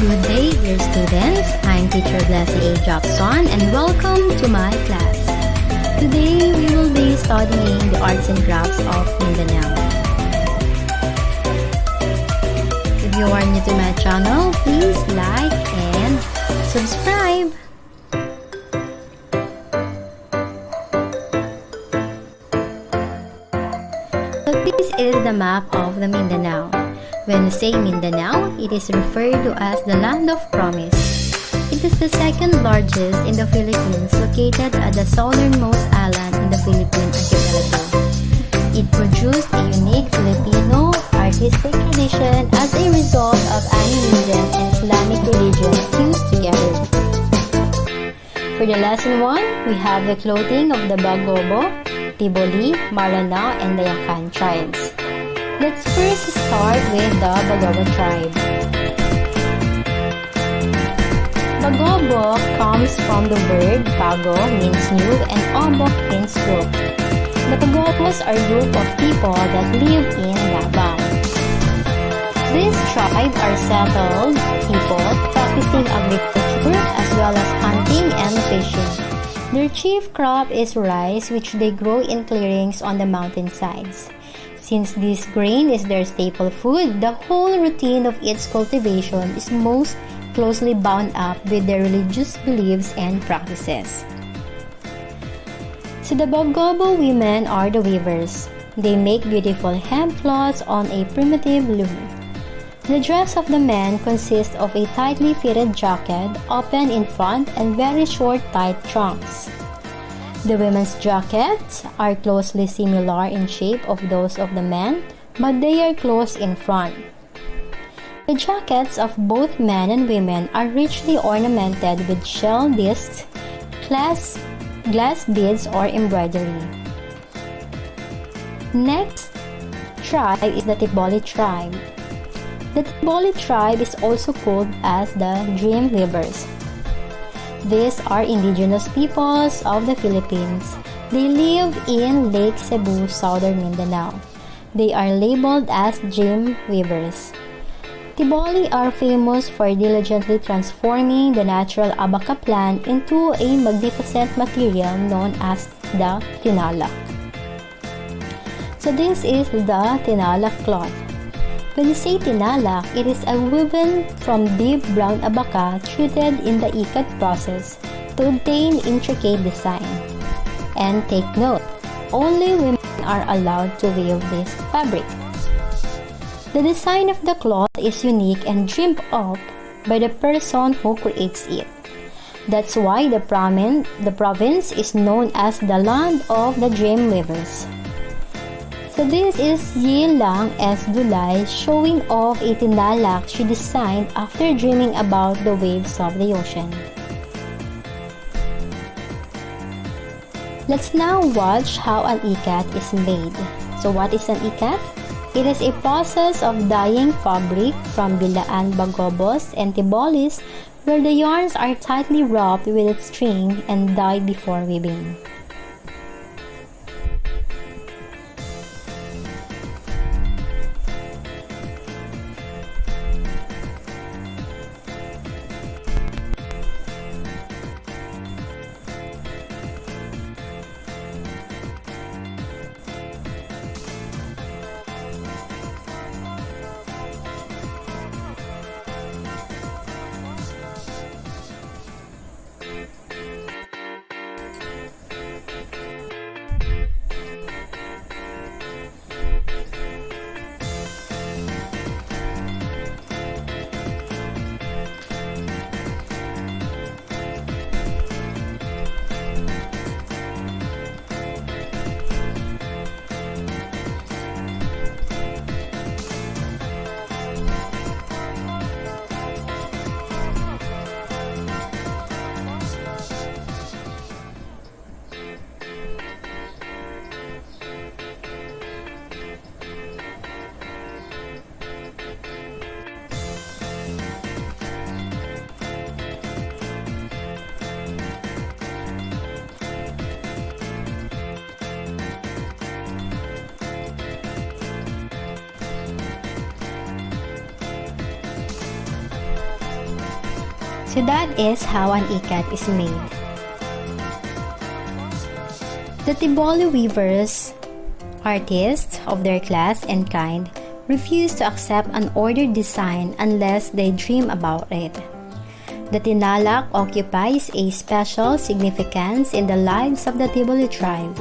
Good day, dear students. I'm Teacher Blessy A. Japson and welcome to my class. Today, we will be studying the arts and crafts of Mindanao. If you are new to my channel, please like and subscribe. So this is the map of the Mindanao. When we say Mindanao, it is referred to as the Land of Promise. It is the second largest in the Philippines, located at the southernmost island in the Philippine archipelago. It produced a unique Filipino artistic tradition as a result of animism and Islamic religion fused together. For the lesson 1, we have the clothing of the Bagobo, Tiboli, Maranao, and the Yakan tribes. Let's first start with the Bagobo tribe. Bagobo comes from the word bago, means new, and obo means group. The Bagobos are a group of people that live in Davao. This tribe are settled people practicing agriculture as well as hunting and fishing. Their chief crop is rice, which they grow in clearings on the mountainsides. Since this grain is their staple food, the whole routine of its cultivation is most closely bound up with their religious beliefs and practices. So the Bagobo women are the weavers. They make beautiful hemp cloths on a primitive loom. The dress of the men consists of a tightly fitted jacket, open in front, and very short tight trunks. The women's jackets are closely similar in shape of those of the men, but they are closed in front. The jackets of both men and women are richly ornamented with shell discs, glass beads, or embroidery. Next tribe is the Tiboli tribe. The Tiboli tribe is also called as the Dream Weavers. These are indigenous peoples of the Philippines. They live in Lake Cebu, southern Mindanao. They are labeled as dream weavers. Tiboli are famous for diligently transforming the natural abaca plant into a magnificent material known as the tinalak. So this is the tinalak cloth. When you say tinalak, it is a woven from deep brown abaca treated in the ikat process to obtain intricate design. And take note, only women are allowed to weave this fabric. The design of the cloth is unique and dreamed up by the person who creates it. That's why the province is known as the Land of the Dream Weavers. So this is Yilang S. Dulay showing off a tinalak she designed after dreaming about the waves of the ocean. Let's now watch how an ikat is made. So what is an ikat? It is a process of dyeing fabric from Bilaan Bagobos and Tibolis where the yarns are tightly wrapped with a string and dyed before weaving. So that is how an ikat is made. The Tiboli weavers, artists of their class and kind, refuse to accept an ordered design unless they dream about it. The tinalak occupies a special significance in the lives of the Tiboli tribe.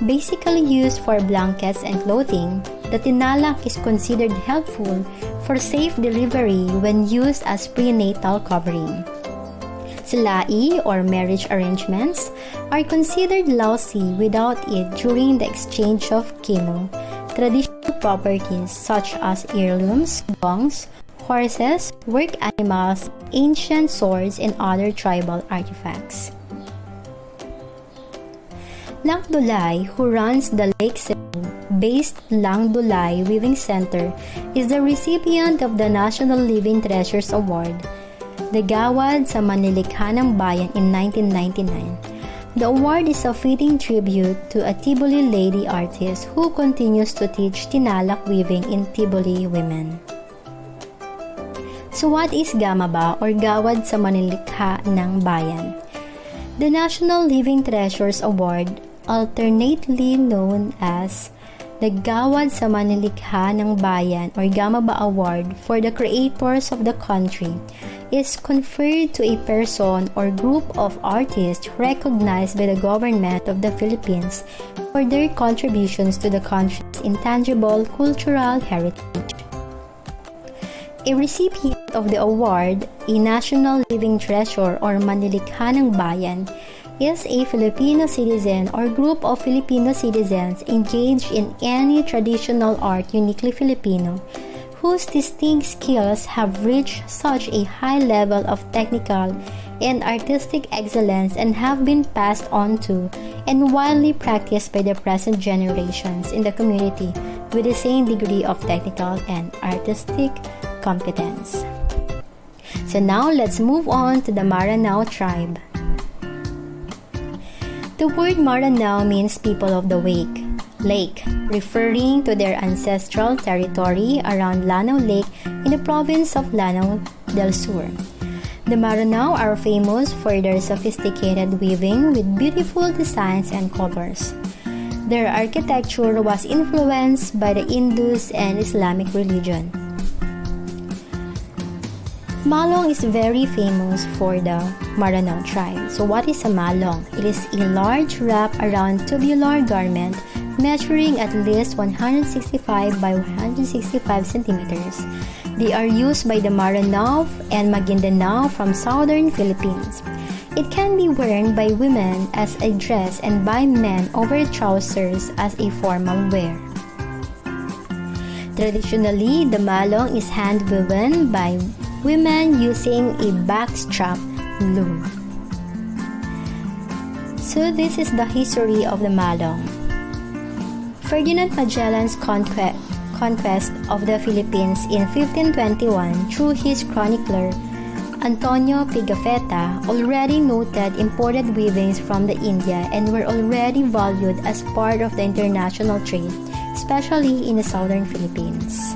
Basically used for blankets and clothing, the tinalak is considered helpful for safe delivery when used as prenatal covering. Silai or marriage arrangements are considered lousy without it during the exchange of kimo, traditional properties such as heirlooms, gongs, horses, work animals, ancient swords, and other tribal artifacts. Lang Dulay, who runs the Lake Cebu-based Lang Dulay Weaving Center, is the recipient of the National Living Treasures Award, the Gawad sa Manilikha ng Bayan in 1999. The award is a fitting tribute to a Tiboli lady artist who continues to teach tinalak weaving in Tiboli women. So what is Gamaba or Gawad sa Manilikha ng Bayan? The National Living Treasures Award, alternately known as the Gawad sa Manilikha ng Bayan or Gamaba Award for the creators of the country, is conferred to a person or group of artists recognized by the government of the Philippines for their contributions to the country's intangible cultural heritage. A recipient of the award, a National Living Treasure or Manilikha ng Bayan, is a Filipino citizen or group of Filipino citizens engaged in any traditional art uniquely Filipino, whose distinct skills have reached such a high level of technical and artistic excellence and have been passed on to and widely practiced by the present generations in the community with the same degree of technical and artistic competence. So now let's move on to the Maranao tribe. The word Maranao means people of the lake, referring to their ancestral territory around Lanao Lake in the province of Lanao del Sur. The Maranao are famous for their sophisticated weaving with beautiful designs and colors. Their architecture was influenced by the Indus and Islamic religion. Malong is very famous for the Maranao tribe. So what is a malong? It is a large wrap around tubular garment measuring at least 165 by 165 centimeters. They are used by the Maranao and Maguindanao from southern Philippines. It can be worn by women as a dress and by men over trousers as a formal wear. Traditionally, the malong is hand-woven by women using a backstrap loom. So this is the history of the malong. Ferdinand Magellan's conquest of the Philippines in 1521 through his chronicler Antonio Pigafetta already noted imported weavings from the India and were already valued as part of the international trade, especially in the southern Philippines.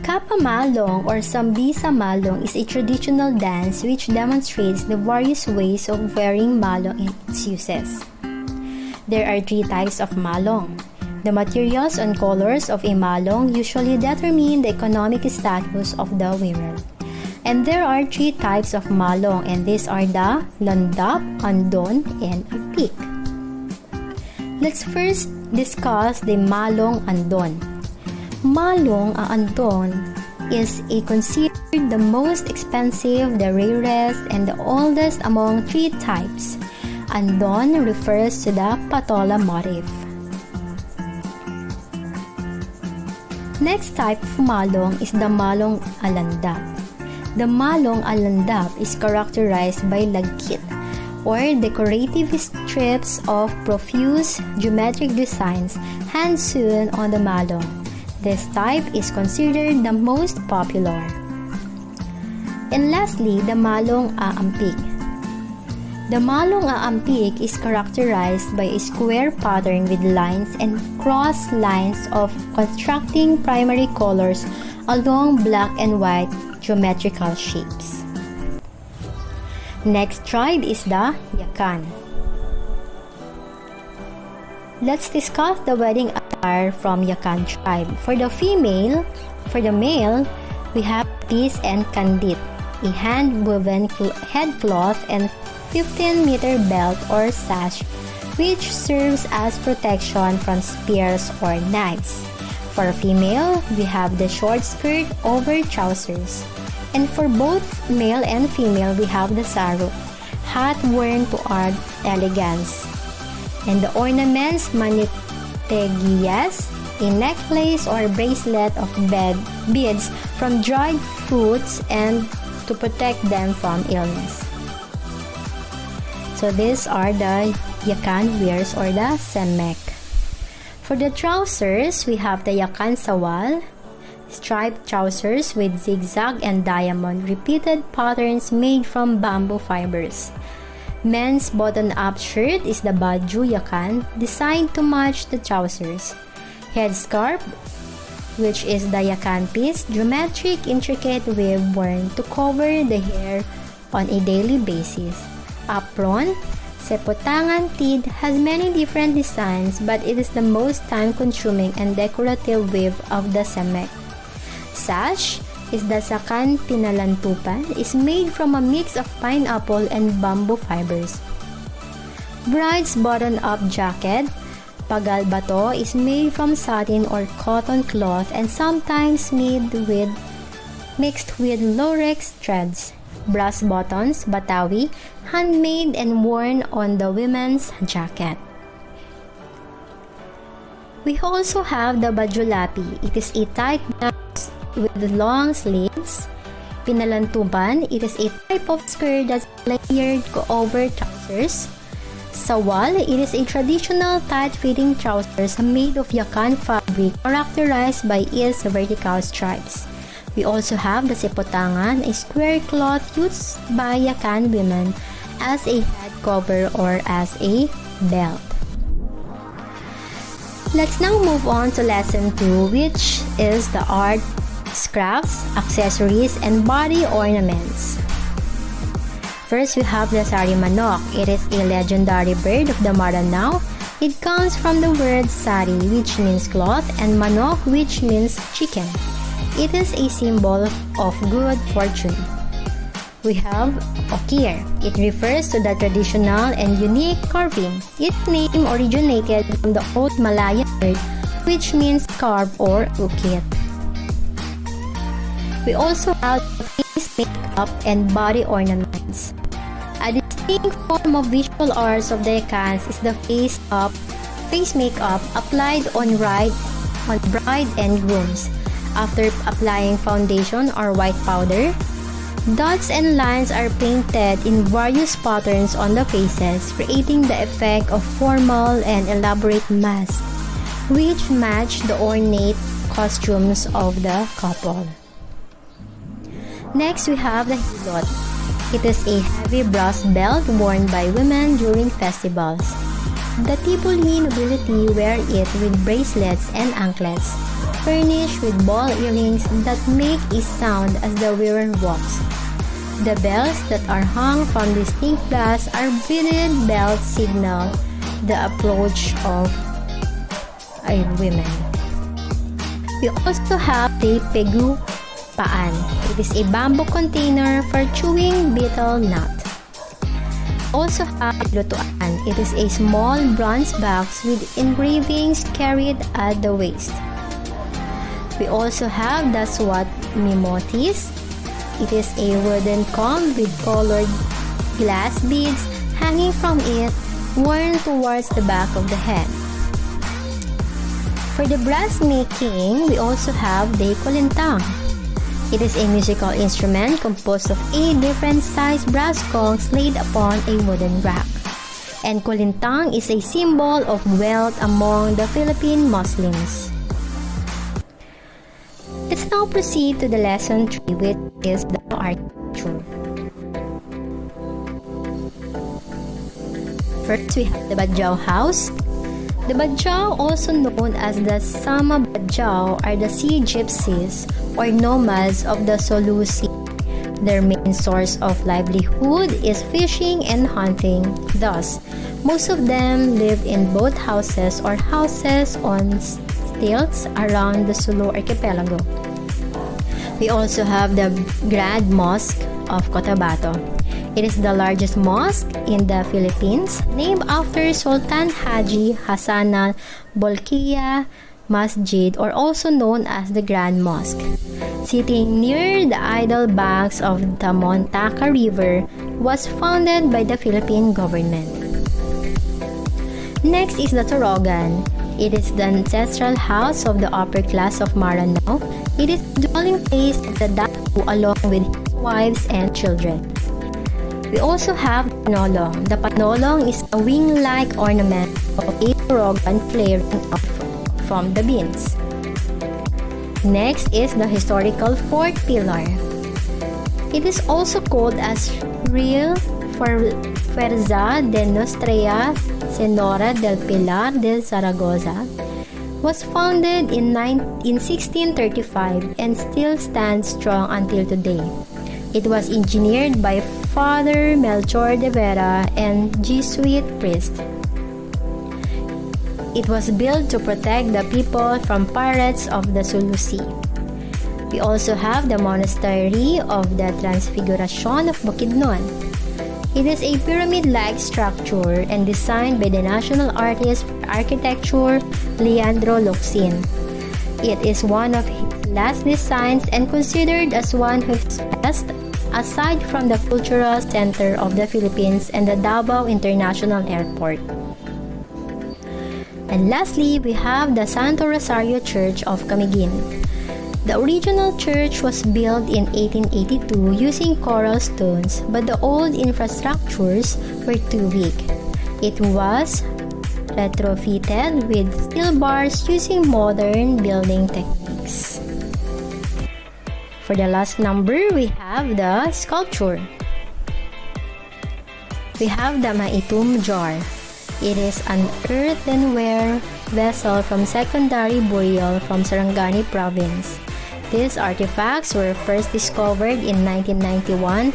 Kapa Malong or Sambisa Malong is a traditional dance which demonstrates the various ways of wearing malong and its uses. There are 3 types of malong. The materials and colors of a malong usually determine the economic status of the wearer. And there are 3 types of malong, and these are the landap, andon, and apik. Let's first discuss the malong andon. Malong andon is considered the most expensive, the rarest, and the oldest among 3 types. Andon refers to the patola motif. Next type of malong is the malong alandap. The malong alandap is characterized by lagkit or decorative strips of profuse geometric designs hand-sewn on the malong. This type is considered the most popular. And lastly, the malong aampik. The malong aampik is characterized by a square pattern with lines and cross lines of constructing primary colors along black and white geometrical shapes. Next tribe is the Yakan. Let's discuss the wedding attire from Yakan tribe. For the male, we have tis and kandit, a hand-woven headcloth and 15-meter belt or sash, which serves as protection from spears or knives. For female, we have the short skirt over trousers. And for both male and female, we have the saruk, hat worn to add elegance. And the ornaments, manitegias, a necklace or bracelet of beads from dried fruits and to protect them from illness. So these are the Yakan wears or the semek. For the trousers, we have the Yakan sawal, striped trousers with zigzag and diamond repeated patterns made from bamboo fibers. Men's button-up shirt is the baju Yakan, designed to match the trousers. Headscarf, which is the Yakan piece, geometric intricate wave worn to cover the hair on a daily basis. Apron, sepotangan tid has many different designs, but it is the most time-consuming and decorative weave of the semek. Sash is the sakan pinalantupan, is made from a mix of pineapple and bamboo fibers. Bride's button-up jacket, pagalbato, is made from satin or cotton cloth and sometimes mixed with latex threads. Brass buttons, batawi, handmade and worn on the women's jacket. We also have the bajulapi. It is a tight blouse with long sleeves. Pinalantuban, it is a type of skirt that's layered over trousers. Sawal, it is a traditional tight-fitting trousers made of Yakan fabric characterized by its vertical stripes. We also have the sepotangan, a square cloth used by Yakan women as a head cover or as a belt. Let's now move on to lesson 2, which is the arts, crafts, accessories, and body ornaments. First, we have the sari manok. It is a legendary bird of the Maranao. It comes from the word sari, which means cloth, and manok, which means chicken. It is a symbol of good fortune. We have okir. It refers to the traditional and unique carving. Its name originated from the old Malayan word, which means carve or ukit. We also have face makeup and body ornaments. A distinct form of visual arts of the Yakans is the face makeup applied on bride and grooms. After applying foundation or white powder, dots and lines are painted in various patterns on the faces, creating the effect of formal and elaborate masks, which match the ornate costumes of the couple. Next, we have the hilot. It is a heavy brass belt worn by women during festivals. The Tiboli nobility wear it with bracelets and anklets, furnished with ball earrings that make a sound as the wearer walks. The bells that are hung from distinct brass are beaded belts signal the approach of a woman. We also have the pegu paan. It is a bamboo container for chewing betel nut. Also have lutuan. It is a small bronze box with engravings carried at the waist. We also have the swat mimotis. It is a wooden comb with colored glass beads hanging from it, worn towards the back of the head. For the brass making, we also have the kulintang. It is a musical instrument composed of 8 different sized brass gongs laid upon a wooden rack. And kulintang is a symbol of wealth among the Philippine Muslims. Let's now proceed to the lesson 3, which is the architecture. First, we have the Badjao house. The Badjao, also known as the Sama Badjao, are the sea gypsies or nomads of the Sulu Sea. Their main source of livelihood is fishing and hunting. Thus, most of them live in boat houses or houses on stilts around the Sulu archipelago. We also have the Grand Mosque of Cotabato. It is the largest mosque in the Philippines, named after Sultan Haji Hassana Bolkiah Masjid, or also known as the Grand Mosque. Sitting near the idle banks of the Montaka River, was founded by the Philippine government. Next is the Torogan. It is the ancestral house of the upper class of Maranao. It is the dwelling place of the datu along with his wives and children. We also have the panolong. The panolong is a wing-like ornament of a Torogan flaring up from the beams. Next is the historical fourth pillar. It is also called as Real Fuerza de Nuestra Senora del Pilar de Zaragoza. Was founded in 1635 and still stands strong until today. It was engineered by Father Melchor de Vera and Jesuit priest. It was built to protect the people from pirates of the Sulu Sea. We also have the Monastery of the Transfiguration of Bukidnon. It is a pyramid-like structure and designed by the national artist for architecture, Leandro Locsin. It is one of his last designs and considered as one of his best, aside from the cultural center of the Philippines and the Davao International Airport. And lastly, we have the Santo Rosario Church of Camiguin. The original church was built in 1882 using coral stones, but the old infrastructures were too weak. It was retrofitted with steel bars using modern building techniques. For the last number, we have the sculpture. We have the Maitum jar. It is an earthenware vessel from secondary burial from Sarangani province. These artifacts were first discovered in 1991,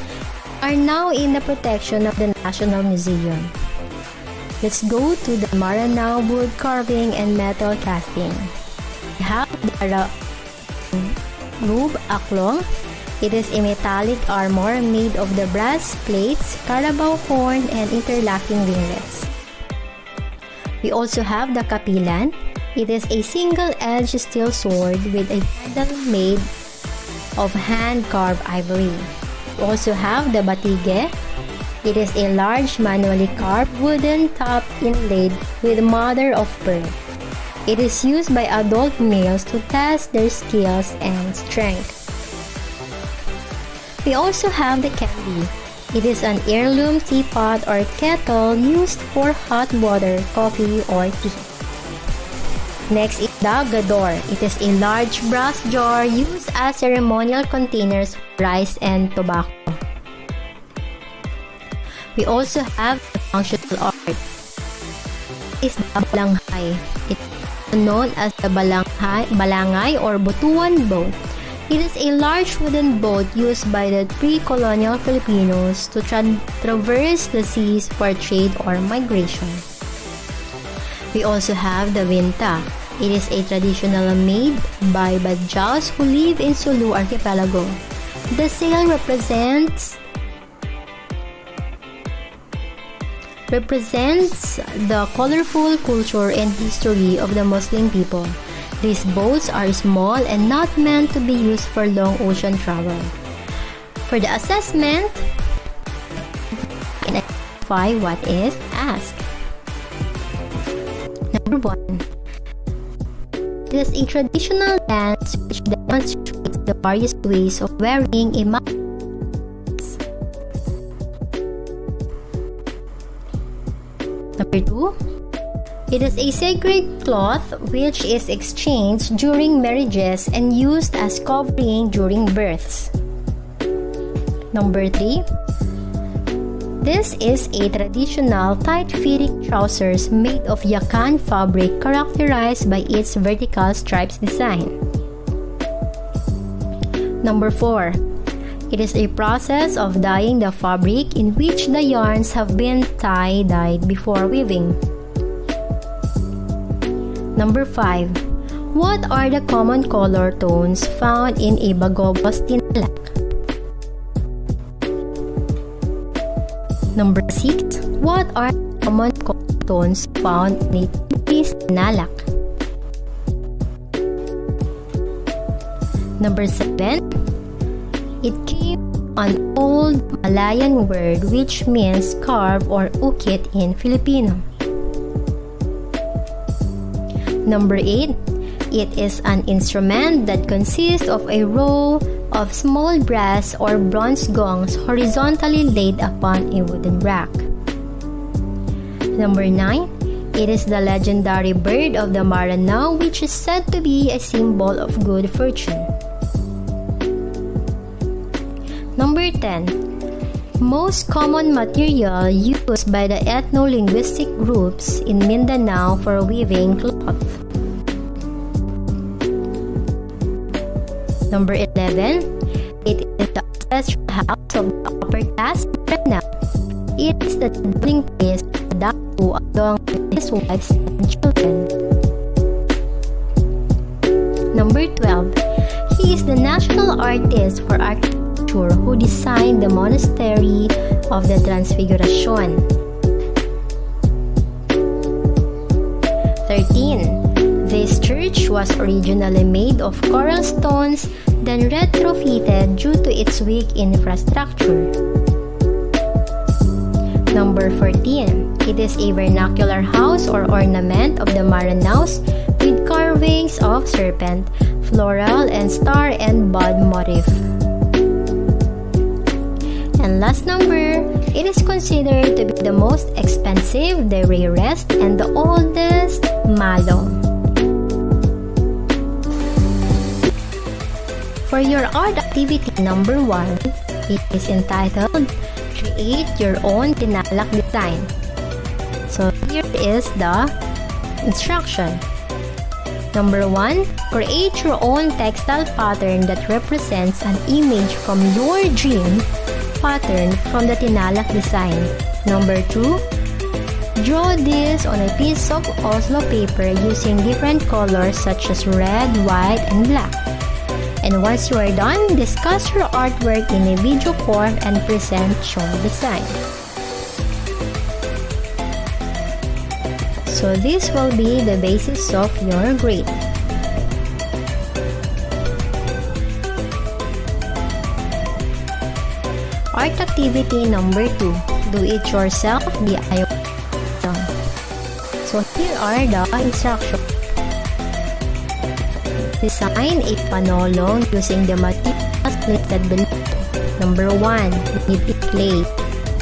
are now in the protection of the National Museum. Let's go to the Maranao wood carving and metal casting. We have the Rub Aklong. It is a metallic armor made of the brass plates, carabao horn, and interlocking winglets. We also have the Kapilan. It is a single-edged steel sword with a handle made of hand-carved ivory. We also have the Batige. It is a large manually carved wooden top inlaid with mother of pearl. It is used by adult males to test their skills and strength. We also have the Candy. It is an heirloom teapot or kettle used for hot water, coffee, or tea. Next is the Gador. It is a large brass jar used as ceremonial containers for rice and tobacco. We also have the functional art. It is the balanghay. It is known as the balangay or butuan boat. It is a large wooden boat used by the pre-colonial Filipinos to traverse the seas for trade or migration. We also have the Vinta. It is a traditional made by Badjaos who live in Sulu archipelago. The sail represents the colorful culture and history of the Muslim people. These boats are small and not meant to be used for long ocean travel. For the assessment, identify what is asked. Number 1. It is a traditional dance which demonstrates the various ways of wearing a mask. Number 2. It is a sacred cloth which is exchanged during marriages and used as covering during births. Number 3. This is a traditional tight-fitting trousers made of Yakan fabric characterized by its vertical stripes design. Number 4. It is a process of dyeing the fabric in which the yarns have been tie-dyed before weaving. Number 5. What are the common color tones found in a Bagobo's tinalak? Number 6. What are the common color tones found in a Tupis tinalak? Number 7. It came from an old Malayan word which means carve or ukit in Filipino. Number 8. It is an instrument that consists of a row of small brass or bronze gongs horizontally laid upon a wooden rack. Number 9. It is the legendary bird of the Maranao, which is said to be a symbol of good fortune. Number 10. Most common material used by the ethnolinguistic groups in Mindanao for weaving cloth. Number 11. It is the ancestral house of the upper caste Maranao. It is the dwelling place of the datu along with his wives and children. Number 12. He is the national artist for architecture who designed the Monastery of the Transfiguration. 13. This church was originally made of coral stones, then retrofitted due to its weak infrastructure. Number 14. It is a vernacular house or ornament of the Maranaos with carvings of serpent, floral, and star and bud motif. And last number, it is considered to be the most expensive, the rarest, and the oldest malong. For your art activity number 1, it is entitled Create Your Own Tinalak Design. So here is the instruction. Number 1, create your own textile pattern that represents an image from your dream pattern from the tinalak design. Number 2, draw this on a piece of Oslo paper using different colors such as red, white, and black. And once you are done, discuss your artwork in a video form and present your design. So this will be the basis of your grade. Art activity number 2, do it yourself DIY. So here are the instructions. Design a panolong using the materials listed below. Number 1, you need a clay.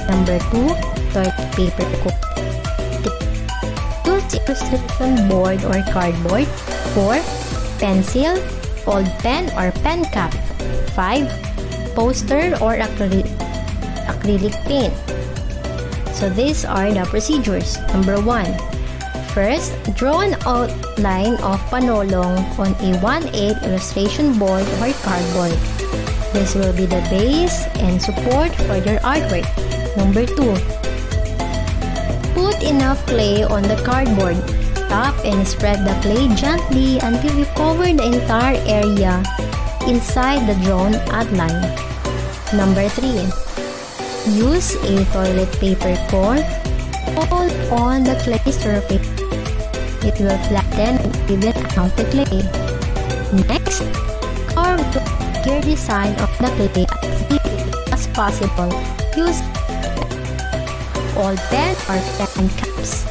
Number 2, toilet paper coat. Use illustration board or cardboard. 4, pencil, old pen or pen cap. 5, poster or acrylic paint. So these are the procedures. Number 1, first, draw an outline of panolong on a 1/8 illustration board or cardboard. This will be the base and support for your artwork. Number 2, put enough clay on the cardboard. Tap and spread the clay gently until you cover the entire area inside the drawn outline. Number 3, use a toilet paper core. Hold on the clay surface. It will flatten and even out the clay. Next, carve your design of the clay as deeply as possible. Use old pen or pen caps.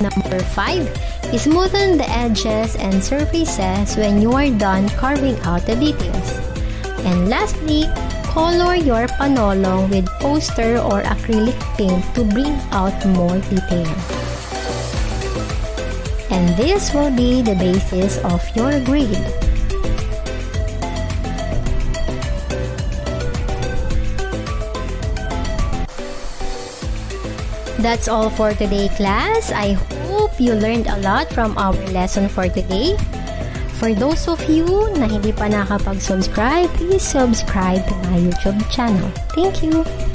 Number 5, smoothen the edges and surfaces when you are done carving out the details. And lastly, color your panolong with poster or acrylic paint to bring out more detail. And this will be the basis of your grade. That's all for today, class. I hope you learned a lot from our lesson for today. For those of you na hindi pa nakapag-subscribe, please subscribe to my YouTube channel. Thank you!